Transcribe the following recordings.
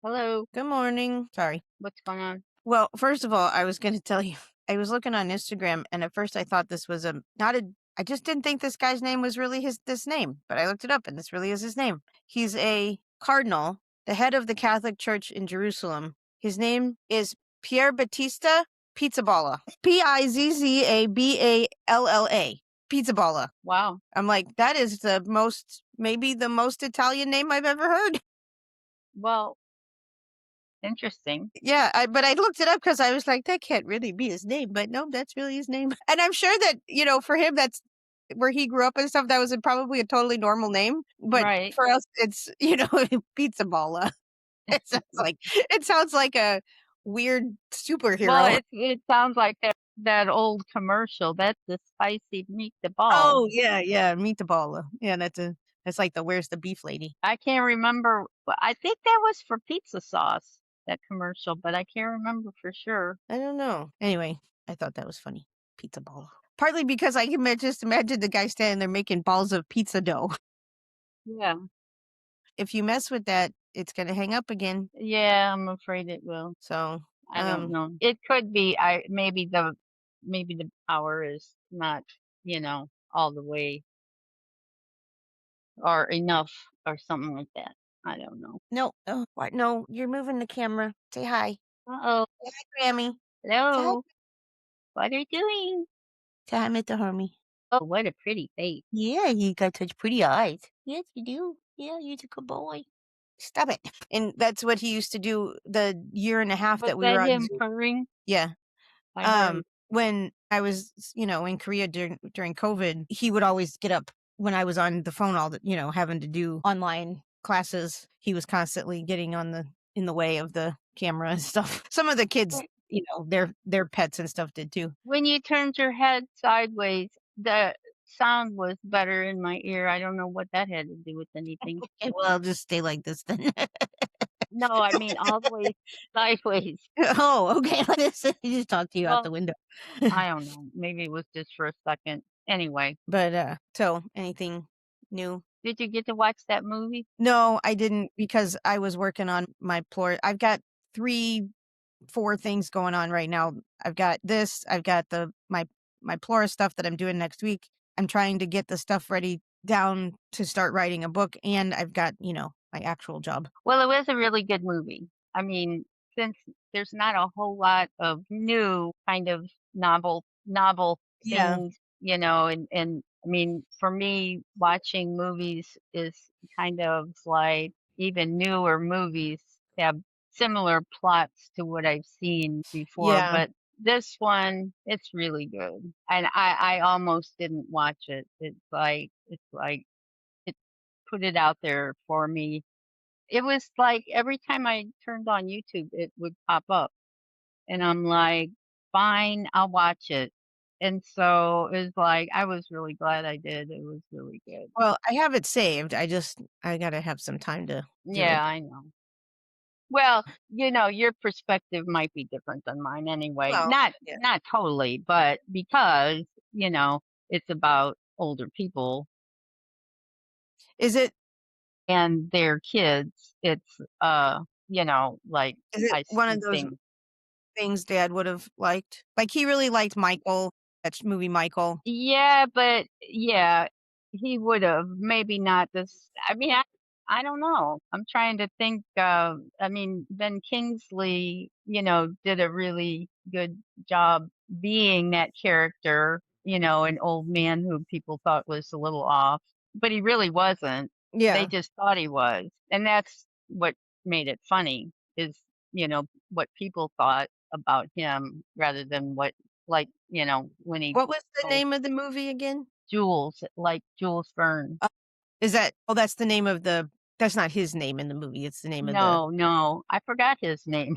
Hello. Good morning. Sorry. What's going on? Well, first of all, I was going to tell you, I was looking on Instagram and at first I thought this was not a, I just didn't think this guy's name was really this name, but I looked it up and this really is his name. He's a cardinal, the head of the Catholic Church in Jerusalem. His name is Pierre Batista Pizzaballa. Pizzaballa. Pizzaballa. Wow. I'm like, that is maybe the most Italian name I've ever heard. Well, interesting. Yeah, but I looked it up because I was like, that can't really be his name, but no, that's really his name. And I'm sure that, for him, that's where he grew up and stuff. That was probably a totally normal name. But Right. for us, it's, Pizza Balla. It sounds like a weird Well, superhero. it sounds like that old commercial. That's the spicy meatball. Oh, yeah, Meet Balla. Yeah, that's like the where's the beef lady. I can't remember. I think that was for pizza sauce, that commercial, but I can't remember for sure. I don't know. Anyway, I thought that was funny. Pizza Balla. Partly because I can just imagine the guy standing there making balls of pizza dough. Yeah. If you mess with that, it's gonna hang up again. Yeah, I'm afraid it will. So, I don't know. It could be. I maybe the power is not, all the way or enough or something like that. I don't know. no, oh, what? No, you're moving the camera. Say hi. Uh-oh. Say hi, Grammy. Say hi. Hello. What are you doing? Say hi, Mr. Harmy. Oh, what a pretty face. Yeah, you got such pretty eyes. Yes, you do. Yeah, you're a good boy. Stop it. And that's what he used to do the year and a half Was that we that were on him Zoom. purring? Yeah. I heard. When I was, in Korea during COVID, he would always get up when I was on the phone having to do online classes. He was constantly getting in the way of the camera and stuff. Some of the kids, their pets and stuff did too. When you turned your head sideways, the sound was better in my ear. I don't know what that had to do with anything. Okay, well, I'll just stay like this then. No, I mean all the way sideways. Oh, okay. I just talk to you out Well, the window. I don't know. Maybe it was just for a second. Anyway, But so anything new? did you get to watch that movie? No, I didn't because I was working on my floor. I've got 3 4 things going on right now. I've got this, I've got my Plura stuff that I'm doing next week. I'm trying to get the stuff ready down to start writing a book, and I've got, my actual job. Well, it was a really good movie. I mean, since there's not a whole lot of new kind of novel Yeah. things, and I mean, for me, watching movies is kind of like even newer movies have similar plots to what I've seen before, Yeah. but this one, it's really good. And I almost didn't watch it. It's like it put it out there for me. It was like every time I turned on YouTube, it would pop up, and I'm like, "Fine, I'll watch it." And so it was like I was really glad I did. It was really good. Well, I have it saved. I gotta have some time to do Yeah, it. I know. Well, your perspective might be different than mine anyway. Well, Not yeah. not totally, but because, it's about older people Is it and their kids. It's like is it I one of see those things. things Dad would have liked? Like, he really liked Michael, that movie Michael. Yeah, but yeah, he would've, maybe not this I mean, I don't know. I'm trying to think, I mean, Ben Kingsley, did a really good job being that character, an old man who people thought was a little off, but he really wasn't. They Yeah. just thought he was, and that's what made it funny is, what people thought about him rather than what like, when he What was the told name of the movie again? Jules, like Jules Verne. That's the name of that's not his name in the movie, it's the name of the No, no, I forgot his name.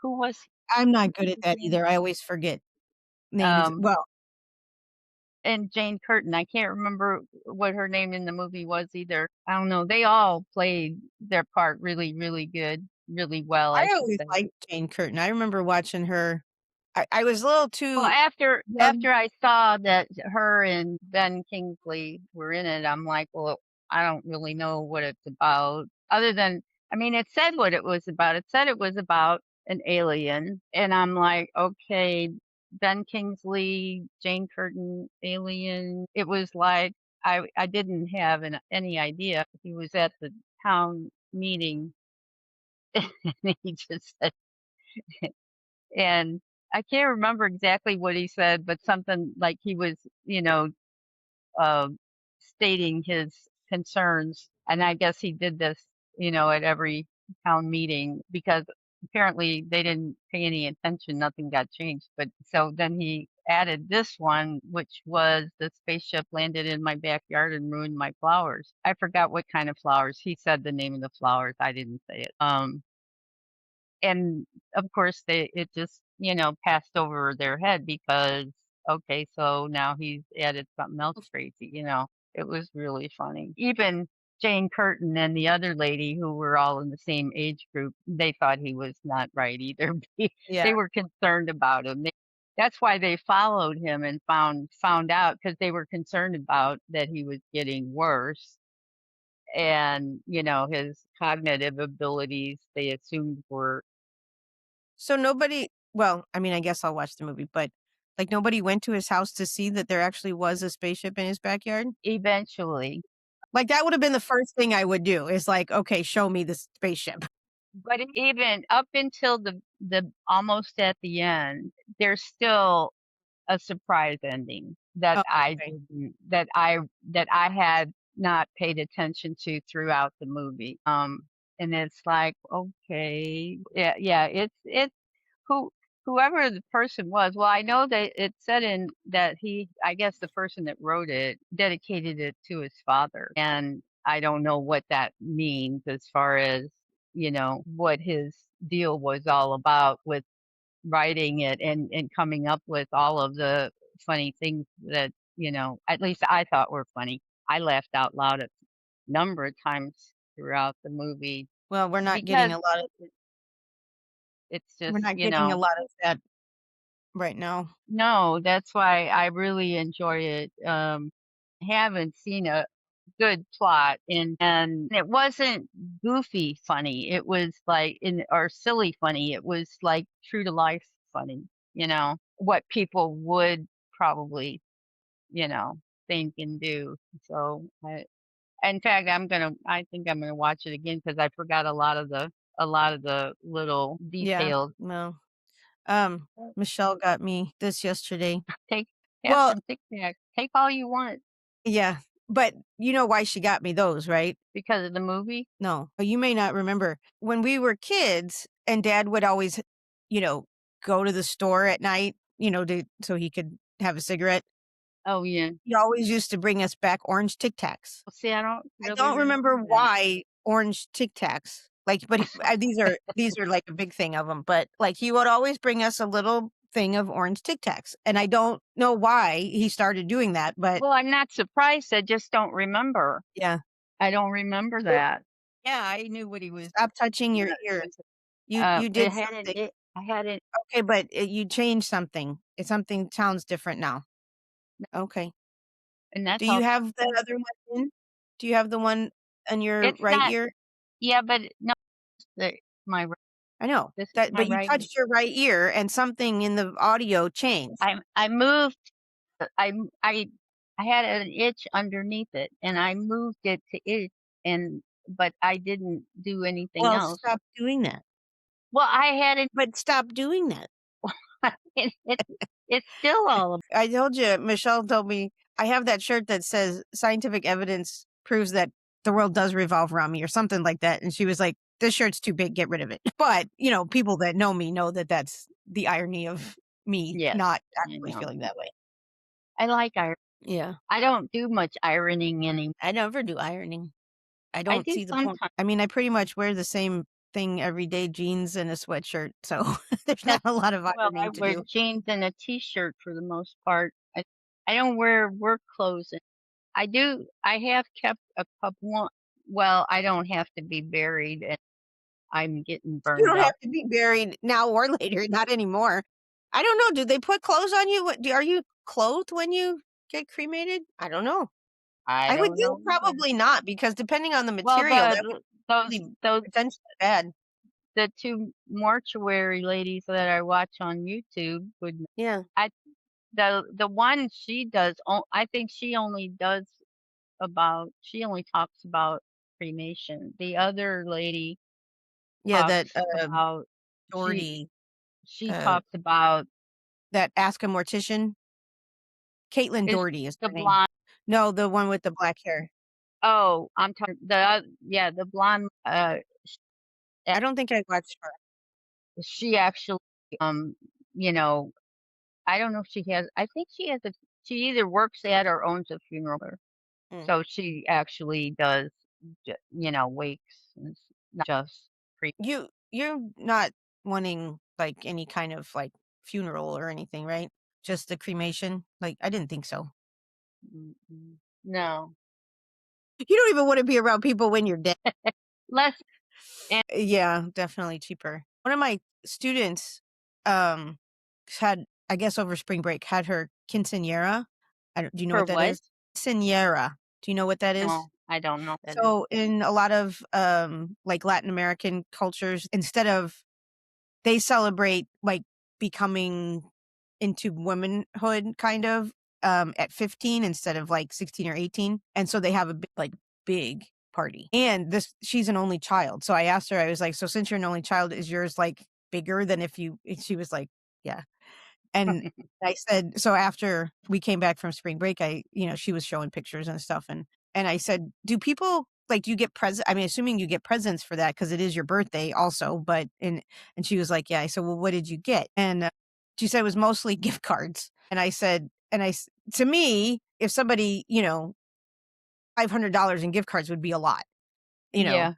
Who was I'm not good at his that name? either, I always forget names. Um, Well, and Jane Curtin. I can't remember what her name in the movie was either. I don't know. They all played their part really, really good, really well, I I should always say. liked Jane Curtin. I remember watching her. I was a little Well, too young. after I saw that her and Ben Kingsley were in it, I'm like, well, I don't really know what it's about, other than I mean, it said what it was about. It said it was about an alien, and I'm like, "Okay, Ben Kingsley, Jane Curtin, alien." It was like I didn't have any idea he was at the town meeting, and he just said and I can't remember exactly what he said, but something like he was, you know, uh, stating his concerns. And I guess he did this, at every town meeting because apparently they didn't pay any attention. Nothing got changed. But so then he added this one, which was the spaceship landed in my backyard and ruined my flowers. I forgot what kind of flowers. He said the name of the flowers. I didn't say it. And of course it just, passed over their head because, okay, so now he's added something else crazy. It was really funny. Even Jane Curtin and the other lady who were all in the same age group, they thought he was not right either. Yeah. They were concerned about him. That's why they followed him and found out because they were concerned about that he was getting worse and, his cognitive abilities they assumed were So nobody, well, I mean, I guess I'll watch the movie, but like nobody went to his house to see that there actually was a spaceship in his backyard? eventually. Like that would have been the first thing I would do is like, okay, show me the spaceship. But even up until the almost at the end, there's still a surprise ending that Oh, I okay. didn't that I had not paid attention to throughout the movie. And it's like, okay, yeah, it's who whoever the person was. Well, I know that it said in that I guess the person that wrote it dedicated it to his father, and I don't know what that means as far as what his deal was all about with writing it and coming up with all of the funny things that, at least I thought were funny. I laughed out loud a number of times throughout the movie Well, because it's we're just, not getting a lot of that right now. no, that's why I really enjoy it. Haven't seen a good plot and it wasn't goofy funny. It was like in or silly funny. It was like true to life funny, what people would probably, you know, think and do. So in fact I think I'm gonna watch it again because I forgot a lot of the little Yeah. details. No. Michelle got me this yesterday. Take have Well, some Tic Tacs. Take all you want yeah, but you know why she got me those, right? because of the movie. No, you may not remember. When we were kids and dad would always, you know, go to the store at night, so he could have a cigarette. Oh yeah. He always used to bring us back Orange Tic Tacs. See, I don't I really don't remember remember that. why Orange Tic Tacs. Like, but these are like a big thing of them. But like, he would always bring us a little thing of Orange Tic Tacs, and I don't know why he started doing that, but Well, I'm not surprised, I just don't remember. yeah. I don't remember So that. Yeah, I knew what he was stop touching your yeah, ear. You it did had an something. I had it Okay, but you changed something. It's something sounds different now. Okay. and that's Do you all have the other one in? Do you have the one in your it's right not ear? yeah, but no, the my r I know this is that, my but you right ear. touched your right ear and something in the audio changed. I moved I m I had an itch underneath it, and I moved it to itch, and but I didn't do anything Well, else. stop doing that. Well, I had it But stop doing that. it's still all I told you, Michelle told me I have that shirt that says scientific evidence proves that the world does revolve around me or something like that. And she was like, this shirt's too big, get rid of it. But, people that know me know that that's the irony of me yes, not I actually know. feeling that way. I like Yeah. I don't do much ironing anymore. I never do ironing. I I don't do see the point. sometimes. I mean, I pretty much wear the same thing every day, jeans and a sweatshirt. So there's not That's a lot of well, I ironing to wear do. jeans and a t-shirt for the most part. I don't wear work clothes. I have kept a couple well, I don't have to be buried and I'm getting You burned don't out. have to be buried now or later, not anymore. I don't know, do they put clothes on you? Are you clothed when you get cremated? I don't know. I I would don't think know either. probably not because depending on the Well, material, that would. Those really those potentially bad. the 2 mortuary ladies that I watch on YouTube would Yeah. I the one she does, I think she only does she only talks about cremation. The other lady Yeah, that, talks about she Doherty, she uh, talks about that Ask a Mortician. Caitlin is Doherty is the her name. blonde. No, the one with the black hair. Oh, I'm talking yeah, the blonde, a I don't think I watched her. she actually, um, you know, I don't know if I think she either works at or owns a funeral home. Mm. So she actually does, wakes and not just pre. You're not wanting, like, any kind of, like, funeral or anything, right? Just the cremation? Like, I didn't think so. Mm-mm. No. You don't even wanna be around people when you're dead. Less and Yeah, definitely cheaper. One of my students, um, had I guess over spring break, had her quinceañera. I don't do you know for what that what? is? Quinceañera. Do you know what that is? No, I don't know what that is. So, in a lot of, like, Latin American cultures, instead of they celebrate, like, becoming into womanhood kind of, at 15 instead of, like, 16 or 18, and so they have a big party, and this she's an only child, so I asked her, I was like, "So since you're an only child, is yours, like, bigger than if you" and she was like, "Yeah." And I said so after we came back from spring break, she was showing pictures and stuff, and I said, "Do people like, do you get present I mean, assuming you get presents for that because it is your birthday also, but" and she was like, "Yeah." I said, "Well, what did you get?" And, she said it was mostly gift cards, and I said and I s to me, if somebody, $500 in gift cards would be a lot, you know? Yeah.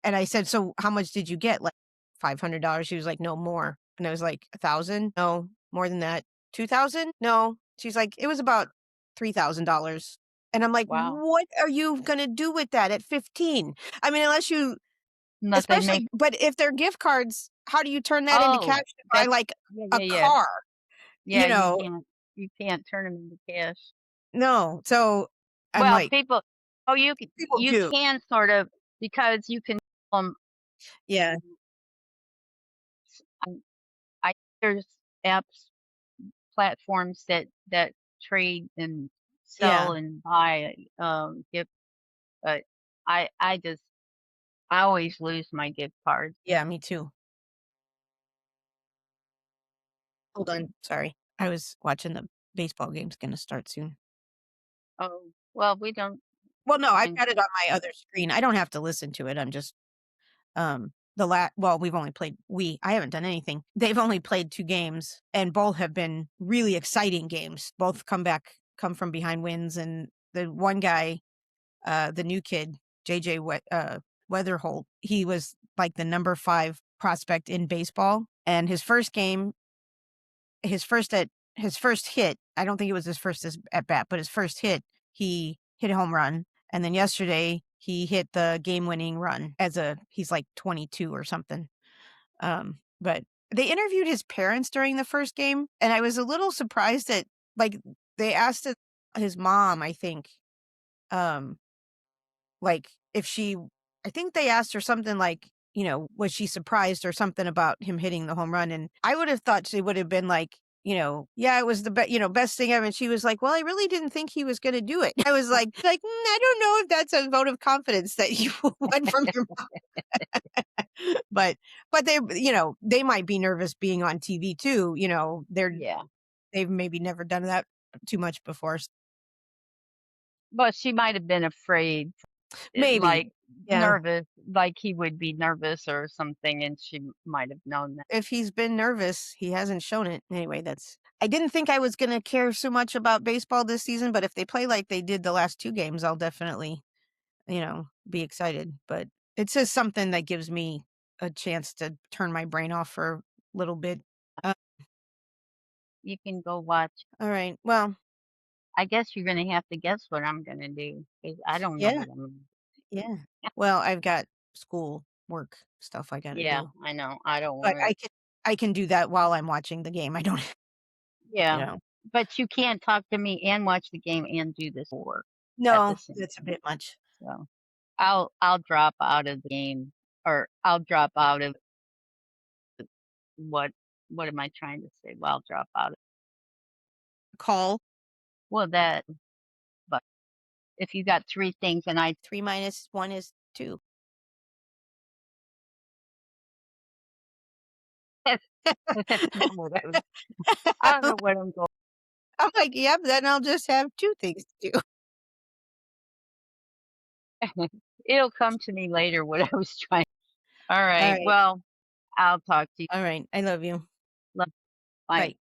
And I said, "So how much did you get?" Like, $500. She was like, "No, more." And I was like, 1,000? No, more than that. 2,000? No. She's like, "It was about $3,000." And I'm like, Wow. "What are you gonna do with that at 15?" I mean, unless you Unless they make especially but if they're gift cards, how do you turn that into cash oh, to buy, that's like, yeah, a yeah, yeah. car? Yeah, You know? you can't turn them into cash. No. So, I'm Well, like, people people you do. can sort of because you can, um, Yeah. um, I there's apps, platforms that trade and sell Yeah. and buy, gift but I just I always lose my gift cards. Yeah, me too. Hold on, sorry. I was watching the baseball game's gonna start soon. Oh, well, we don't Well, no, I've mind. got it on my other screen. I don't have to listen to it. I'm just, we've only played I haven't done anything. They've only played 2 games, and both have been really exciting games. Both come from behind wins, and the one guy, the new kid, JJ Weatherholt, he was, like, the number 5 prospect in baseball, and his first hit, I don't think it was his first at bat, but his first hit, he hit a home run, and then yesterday, he hit the game-winning run he's, like, 22 or something, but they interviewed his parents during the first game, and I was a little surprised that, like, they asked his mom, I think, um like, if she I think they asked her something like, was she surprised or something about him hitting the home run, and I would have thought she would have been like, "Yeah, it was the best thing ever," and she was like, "Well, I really didn't think he was gonna do it." I was I don't know if that's a vote of confidence that you want from your mom." But they might be nervous being on TV too, Yeah. they've maybe never done that too much before. But she might have been afraid, Maybe. like, Yeah. nervous, like he would be nervous or something, and she might have known that. If he's been nervous, he hasn't shown it. Anyway, I didn't think I was gonna care so much about baseball this season, but if they play like they did the last 2 games, I'll definitely, be excited. But it's just something that gives me a chance to turn my brain off for a little bit. Uh, You can go watch. all right. Well, I guess you're gonna have to guess what I'm gonna do 'cause I don't know yeah, what I'm. yeah. Well, I've got school work stuff I gotta Yeah, do. I know, I don't But work. I can do that while I'm watching the game. I don't you Yeah, know. but you can't talk to me and watch the game and do this work at the No, same that's a bit much. so. I'll drop out of the game, or I'll drop out of what what am I trying to say? Well, I'll drop out of Call. well, that but if you got 3 things and I 3 minus 1 is 2. that's not what I was I don't know what I'm going I'm like, "Yep, then I'll just have 2 things to do." it'll come to me later what I was trying. All right. Alright, Well, I'll talk to you. alright, I love you. Love. Bye. Bye.